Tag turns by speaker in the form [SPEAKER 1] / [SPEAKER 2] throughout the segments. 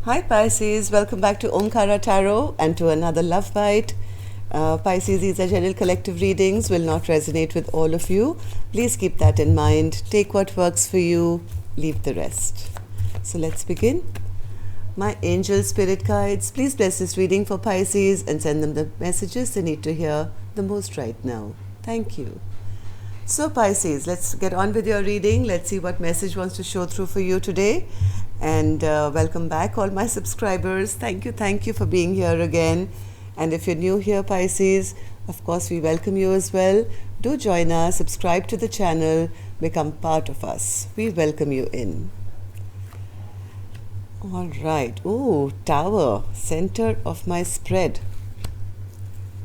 [SPEAKER 1] Hi Pisces, welcome back to Omkara Tarot and to another Love Bite. Pisces, these are general collective readings, will not resonate with all of you. Please keep that in mind. Take what works for you, leave the rest. So let's begin. My angel spirit guides, please bless this reading for Pisces and send them the messages they need to hear the most right now. Thank you. So Pisces, let's get on with your reading. Let's see what message wants to show through for you today. And welcome back all my subscribers. Thank you for being here again. And if you're new here, Pisces, of course we welcome you as well. Do join us, subscribe to the channel, become part of us. We welcome you in. All right. Oh, Tower, center of my spread.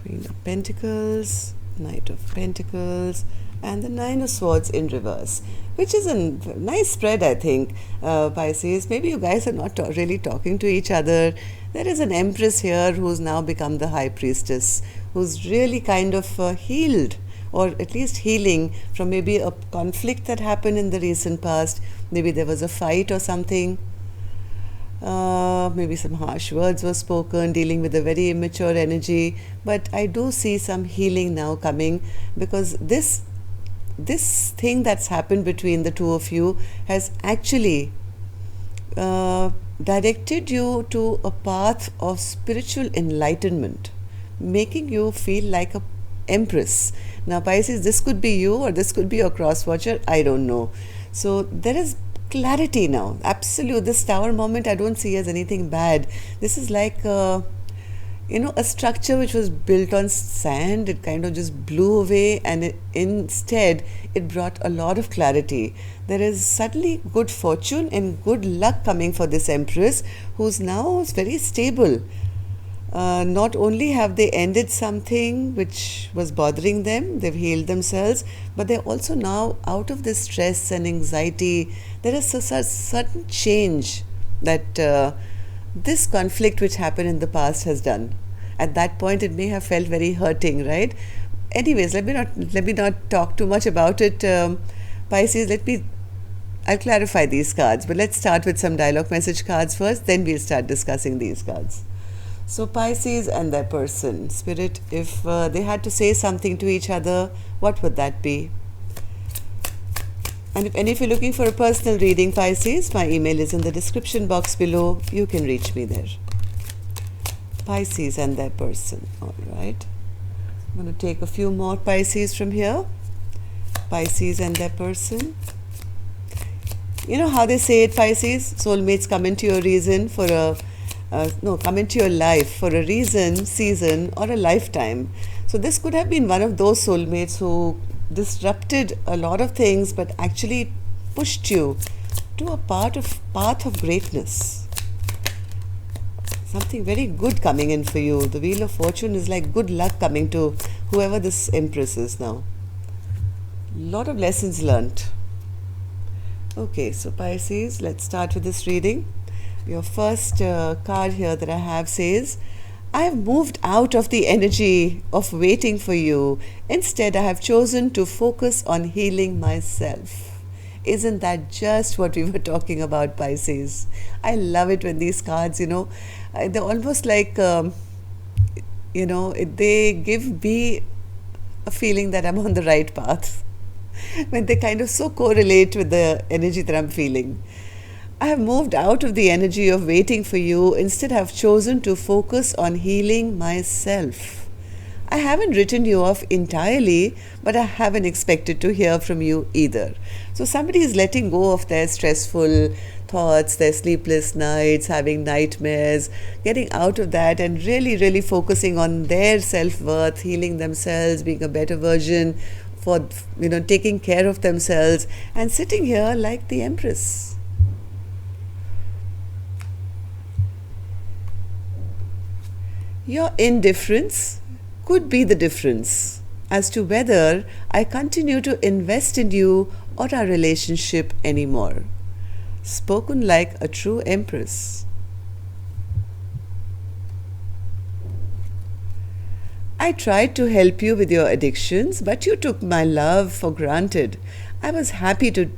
[SPEAKER 1] Queen of Pentacles, Knight of Pentacles, and the Nine of Swords in reverse, which is a nice spread, I think, Pisces. Maybe you guys are not really talking to each other. There is an Empress here who's now become the High Priestess, who's really kind of healed, or at least healing from maybe a conflict that happened in the recent past. Maybe there was a fight or something. Maybe some harsh words were spoken, dealing with a very immature energy. But I do see some healing now coming, because this thing that's happened between the two of you has actually directed you to a path of spiritual enlightenment, making you feel like a empress. Now Pisces, this could be you or this could be your cross watcher, I don't know. So there is clarity now, absolute. This Tower moment I don't see as anything bad. This is like a structure which was built on sand. It kind of just blew away, and instead it brought a lot of clarity. There is suddenly good fortune and good luck coming for this Empress, who's now very stable. Not only have they ended something which was bothering them, they've healed themselves, but they're also now out of this stress and anxiety. There is a certain change that this conflict which happened in the past has done. At that point it may have felt very hurting, right? Anyways, let me not talk too much about it, Pisces. I'll clarify these cards, but let's start with some dialogue message cards first, then we'll start discussing these cards. So Pisces and their person, Spirit, if they had to say something to each other, what would that be? And if you're looking for a personal reading, Pisces, my email is in the description box below. You can reach me there. Pisces and their person. All right. I'm going to take a few more Pisces from here. Pisces and their person. You know how they say it, Pisces? Soulmates come into your reason for come into your life for a reason, season, or a lifetime. So this could have been one of those soulmates who disrupted a lot of things, but actually pushed you to a path of greatness. Something very good coming in for you. The Wheel of Fortune is like good luck coming to whoever this Empress is now. Lot of lessons learnt. Okay, so Pisces, let's start with this reading. Your first card here that I have says, I have moved out of the energy of waiting for you. Instead, I have chosen to focus on healing myself. Isn't that just what we were talking about, Pisces? I love it when these cards, they're almost like, they give me a feeling that I'm on the right path. When they kind of so correlate with the energy that I'm feeling. I have moved out of the energy of waiting for you. Instead, I have chosen to focus on healing myself. I haven't written you off entirely, but I haven't expected to hear from you either. So somebody is letting go of their stressful thoughts, their sleepless nights, having nightmares, getting out of that and really, really focusing on their self-worth, healing themselves, being a better version, for taking care of themselves, and sitting here like the Empress. Your indifference could be the difference as to whether I continue to invest in you or our relationship anymore. Spoken like a true Empress. I tried to help you with your addictions, but you took my love for granted. I was happy to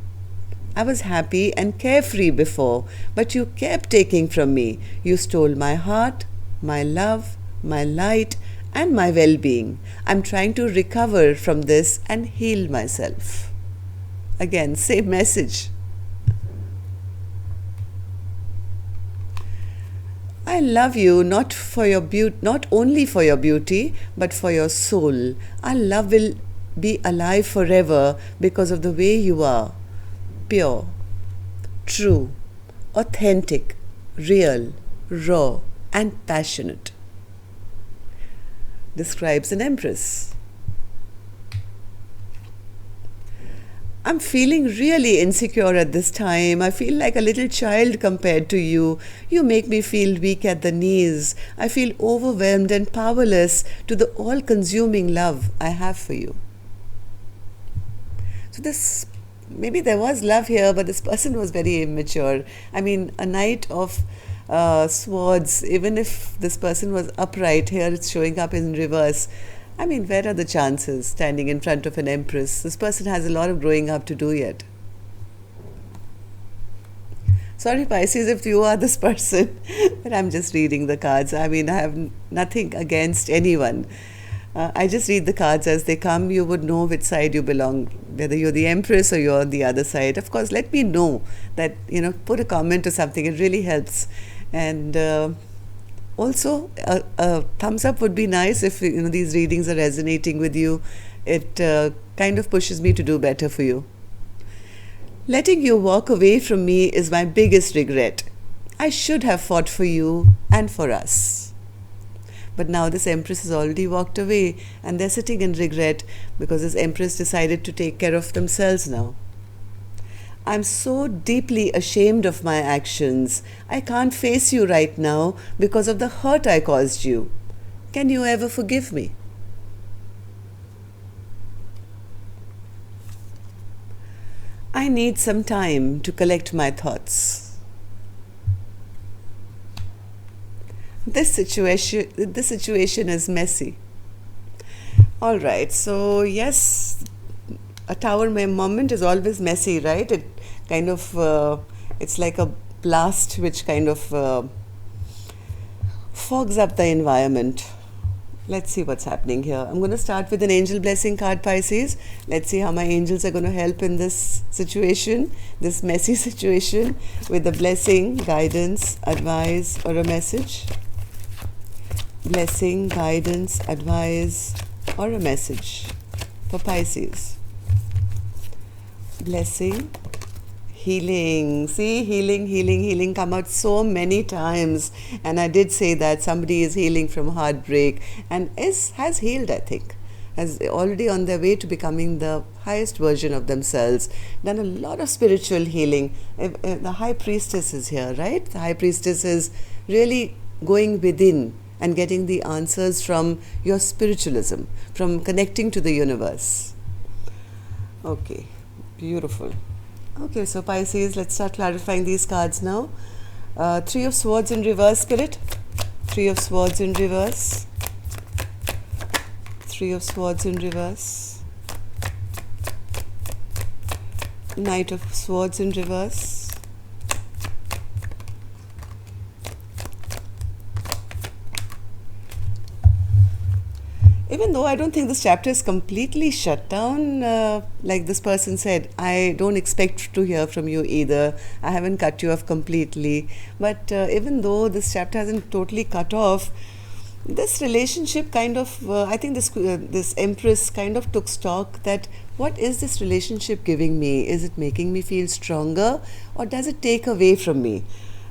[SPEAKER 1] I was happy and carefree before, but you kept taking from me. You stole my heart, my love, my light, and my well being. I'm trying to recover from this and heal myself. Again, same message. I love you not for your not only for your beauty, but for your soul. Our love will be alive forever because of the way you are. Pure, true, authentic, real, raw, and passionate. Describes an empress. I'm feeling really insecure at this time. I feel like a little child compared to you. You make me feel weak at the knees. I feel overwhelmed and powerless to the all consuming love I have for you. So, this maybe there was love here, but this person was very immature. I mean, a knight of swords, even if this person was upright, here it's showing up in reverse. I mean, where are the chances standing in front of an empress? This person has a lot of growing up to do yet. Sorry, Pisces, if you are this person, but I'm just reading the cards. I mean, I have nothing against anyone. I just read the cards as they come. You would know which side you belong, whether you're the empress or you're on the other side. Of course, let me know that, put a comment or something. It really helps. And also, a thumbs up would be nice if these readings are resonating with you. It kind of pushes me to do better for you. Letting you walk away from me is my biggest regret. I should have fought for you and for us. But now this empress has already walked away and they're sitting in regret because this empress decided to take care of themselves now. I'm so deeply ashamed of my actions. I can't face you right now because of the hurt I caused you. Can you ever forgive me? I need some time to collect my thoughts. This situation is messy. All right, so yes, a tower moment is always messy, right? It kind of, it's like a blast which kind of fogs up the environment. Let's see what's happening here. I'm going to start with an angel blessing card, Pisces. Let's see how my angels are going to help in this situation, this messy situation, with a blessing, guidance, advice, or a message. Blessing, guidance, advice, or a message for Pisces. Blessing, healing. See, healing come out so many times. And I did say that somebody is healing from heartbreak and has healed, I think. Has already on their way to becoming the highest version of themselves. Done a lot of spiritual healing. The High Priestess is here, right? The High Priestess is really going within and getting the answers from your spiritualism, from connecting to the universe. Okay, beautiful. Okay, so Pisces, let's start clarifying these cards now. Three of Swords in reverse, Spirit. Three of Swords in reverse. Three of Swords in reverse. Knight of Swords in reverse. Even though I don't think this chapter is completely shut down, like this person said, I don't expect to hear from you either. I haven't cut you off completely. But even though this chapter hasn't totally cut off, this relationship kind of, I think this Empress kind of took stock that what is this relationship giving me? Is it making me feel stronger or does it take away from me?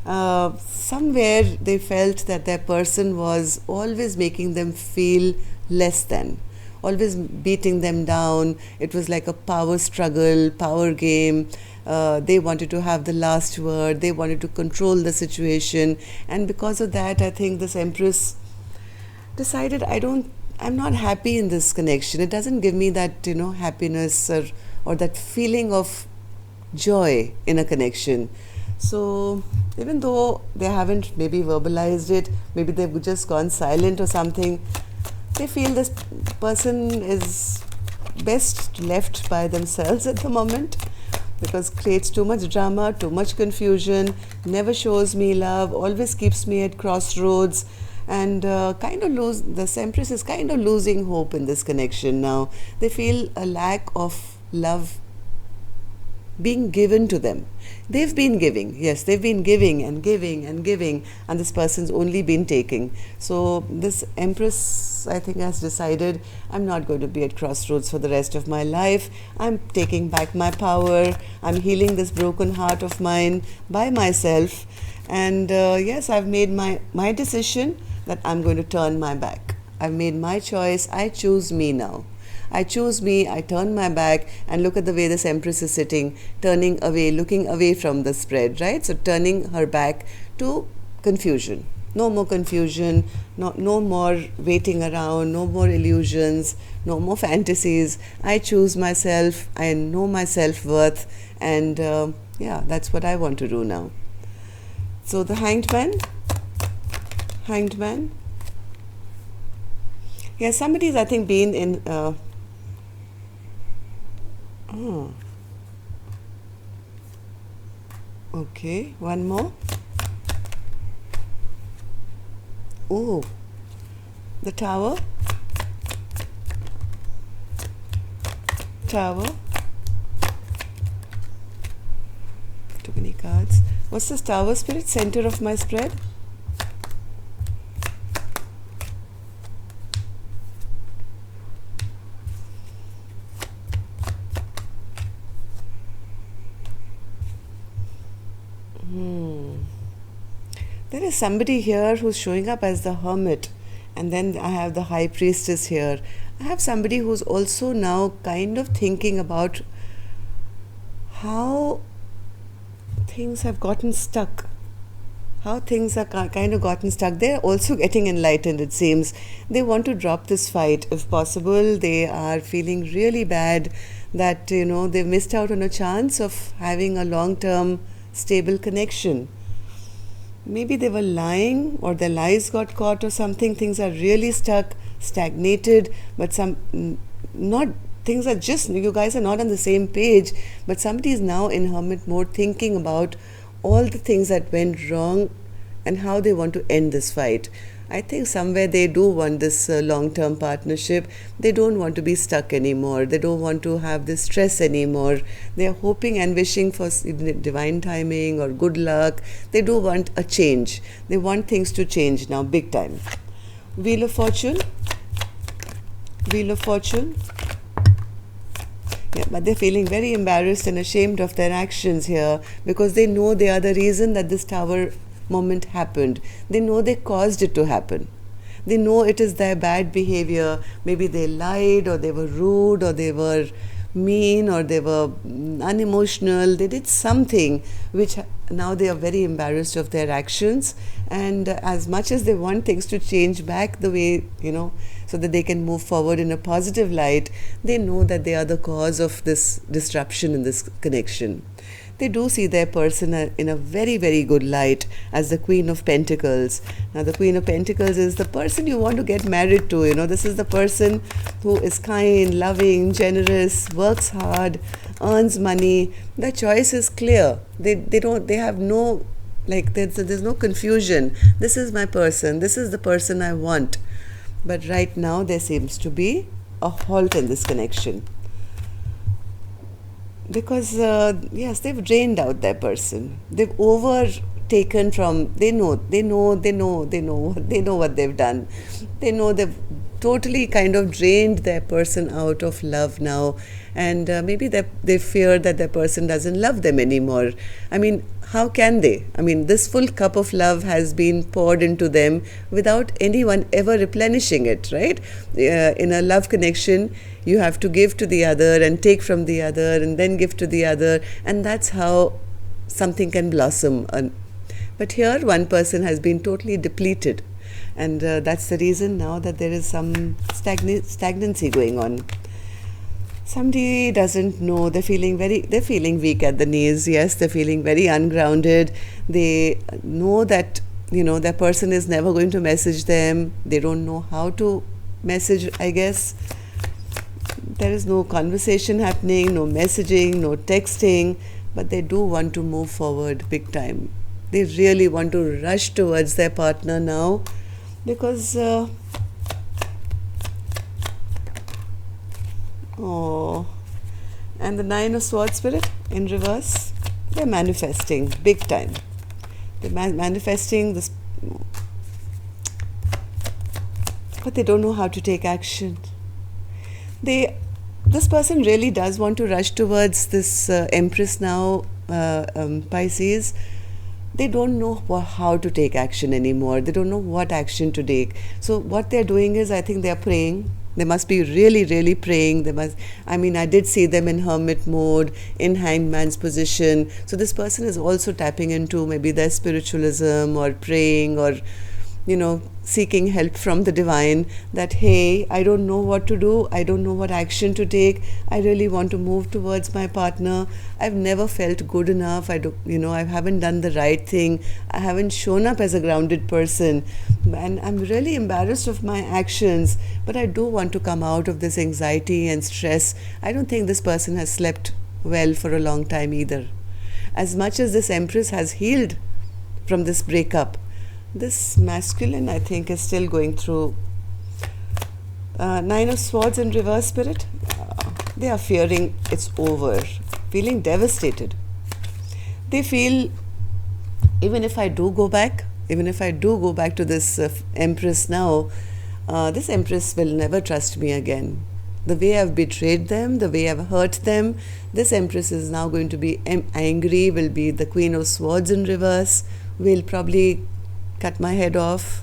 [SPEAKER 1] Somewhere they felt that their person was always making them feel less than, always beating them down. It was like a power struggle, power game. They wanted to have the last word. They wanted to control the situation. And because of that, I think this Empress decided, I'm not happy in this connection. It doesn't give me that, happiness or that feeling of joy in a connection. So even though they haven't maybe verbalized it, maybe they've just gone silent or something, they feel this person is best left by themselves at the moment. because creates too much drama, too much confusion, never shows me love, always keeps me at crossroads, and kind of lose. The Empress is kind of losing hope in this connection now. They feel a lack of love being given to them. They've been giving, yes, they've been giving and giving and giving, and this person's only been taking. So this Empress, I think, has decided, I'm not going to be at crossroads for the rest of my life. I'm taking back my power. I'm healing this broken heart of mine by myself. And yes, I've made my decision that I'm going to turn my back. I've made my choice. I choose me now. I choose me, I turn my back, and look at the way this Empress is sitting, turning away, looking away from the spread, right? So turning her back to confusion. No more confusion, no more waiting around, no more illusions, no more fantasies. I choose myself, I know my self-worth, and yeah, that's what I want to do now. So the Hanged Man. Yeah, somebody's, I think, been in... oh. Okay, one more. Oh, the Tower. Too many cards. What's this Tower spirit? Center of my spread. There is somebody here who's showing up as the Hermit, and then I have the High Priestess here. I have somebody who's also now kind of thinking about how things have gotten stuck. How things are kind of gotten stuck. They're also getting enlightened, it seems. They want to drop this fight if possible. They are feeling really bad that, they've missed out on a chance of having a long-term stable connection. Maybe they were lying, or their lies got caught or something. Things are really stuck, stagnated, but things are just, you guys are not on the same page, but somebody is now in Hermit mode thinking about all the things that went wrong and how they want to end this fight. I think somewhere they do want this long-term partnership. They don't want to be stuck anymore. They don't want to have this stress anymore. They are hoping and wishing for divine timing or good luck. They do want a change. They want things to change now, big time. Wheel of Fortune. Yeah, but they're feeling very embarrassed and ashamed of their actions here, because they know they are the reason that this Tower moment happened. They know they caused it to happen. They know it is their bad behavior. Maybe they lied, or they were rude, or they were mean, or they were unemotional. They did something which now they are very embarrassed of their actions, and as much as they want things to change back the way, so that they can move forward in a positive light, they know that they are the cause of this disruption in this connection. They do see their person in a very, very good light as the Queen of Pentacles. Now, the Queen of Pentacles is the person you want to get married to. This is the person who is kind, loving, generous, works hard, earns money. The choice is clear. They have no, there's no confusion. This is my person. This is the person I want. But right now, there seems to be a halt in this connection. Because yes, they've drained out their person. They've overtaken from, they know what they've done. They know they've totally kind of drained their person out of love now, and maybe they fear that their person doesn't love them anymore. I mean, how can they? I mean, this full cup of love has been poured into them without anyone ever replenishing it, right? In a love connection, you have to give to the other and take from the other and then give to the other, and that's how something can blossom. But here, one person has been totally depleted, and that's the reason now that there is some stagnancy going on. Somebody doesn't know. They're feeling weak at the knees. Yes, they're feeling very ungrounded. They know that their person is never going to message them. They don't know how to message, I guess. There is no conversation happening, no messaging, no texting, but they do want to move forward big time. They really want to rush towards their partner now because oh, and the Nine of Swords spirit in reverse, they're manifesting big time. They're manifesting this, but they don't know how to take action. This person really does want to rush towards this Empress now, Pisces. They don't know how to take action anymore. They don't know what action to take. So what they're doing is, I think they're praying. They must be really, really praying. I did see them in hermit mode, in hangman's position. So this person is also tapping into maybe their spiritualism or praying or, seeking help from the divine that, hey, I don't know what to do. I don't know what action to take. I really want to move towards my partner. I've never felt good enough. I haven't done the right thing. I haven't shown up as a grounded person. And I'm really embarrassed of my actions. But I do want to come out of this anxiety and stress. I don't think this person has slept well for a long time either. As much as this Empress has healed from this breakup, this masculine, I think, is still going through Nine of Swords in reverse spirit. They are fearing it's over, feeling devastated. They feel, even if I do go back to this Empress now, this Empress will never trust me again. The way I've betrayed them, the way I've hurt them, this Empress is now going to be angry, will be the Queen of Swords in reverse, will probably cut my head off.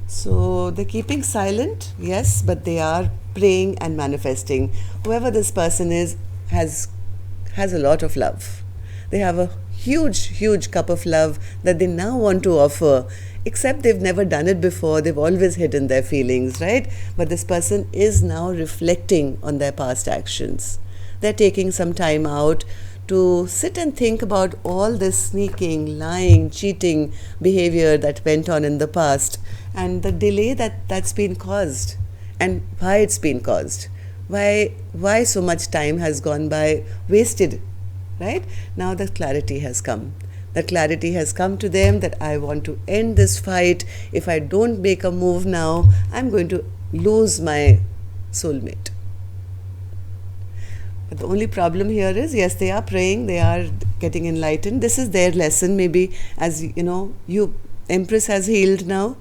[SPEAKER 1] So they're keeping silent, yes, but they are praying and manifesting. Whoever this person is has a lot of love. They have a huge cup of love that they now want to offer, except they've never done it before. They've always hidden their feelings, right? But this person is now reflecting on their past actions. They're taking some time out to sit and think about all this sneaking, lying, cheating behavior that went on in the past and the delay that's been caused and why it's been caused. Why so much time has gone by wasted, right? Now the clarity has come. The clarity has come to them that I want to end this fight. If I don't make a move now, I'm going to lose my soulmate. But the only problem here is, yes, they are praying, they are getting enlightened. This is their lesson, maybe, as Empress has healed now.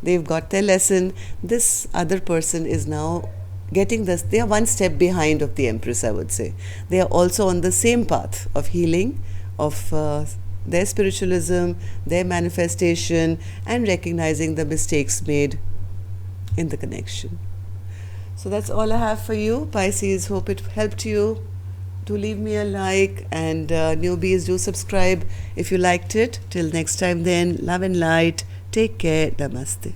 [SPEAKER 1] They've got their lesson. This other person is now getting this. They are one step behind of the Empress, I would say. They are also on the same path of healing, of their spiritualism, their manifestation, and recognizing the mistakes made in the connection. So that's all I have for you, Pisces. Hope it helped you. Do leave me a like, and newbies, do subscribe if you liked it. Till next time then, love and light. Take care. Namaste.